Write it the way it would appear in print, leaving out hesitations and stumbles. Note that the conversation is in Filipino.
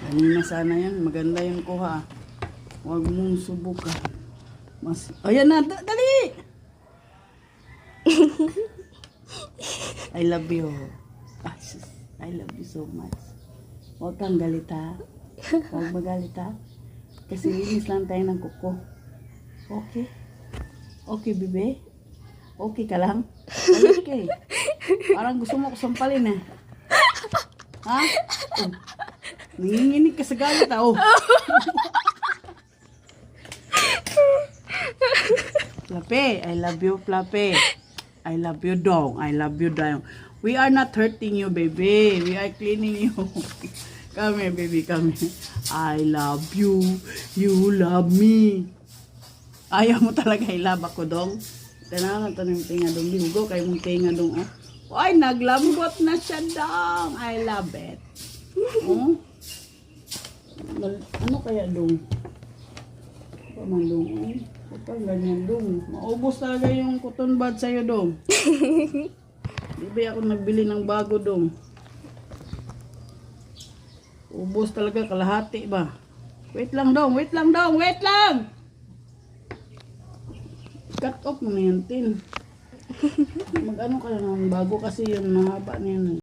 Kanina sana yan. Maganda yung kuha. Huwag mong subukan. Ayan na. Dali! I love you. Ah, sus. I love you so much. Huwag kang galit ha. Huwag magalit ha. Kasi linis lang tayo ng kuko. Okay? Okay, bebe? Okay ka lang? Okay. Parang gusto mo ko sampalin eh. Ha? Oh. Nanginginig ka sa galit ha. Oh. Flappy, I love you, Flappy. I love you, dog. I love you, dog. We are not hurting you, baby. We are cleaning you. Come here, baby. Come here. I love you. You love me. Ayaw mo talaga i-love ako, dong. Tanaw, ito yung tinga, dong. Bihugo kayo mong tinga, dong. Oh. Ay, naglambot na siya, dong. I love it. Oh. Ano kaya, dong? Paman, dong. Oh. Kapag ganyan, dong. Maubos talaga yung cotton bud sa'yo, dong. Di ba ako nagbili ng bago, dong? Ubos talaga, kalahati ba? Wait lang, dong. Wait lang, dong. Wait lang! Cut off mo na yan, tin. Mag-ano ka ng bago kasi yung mahaba na yan.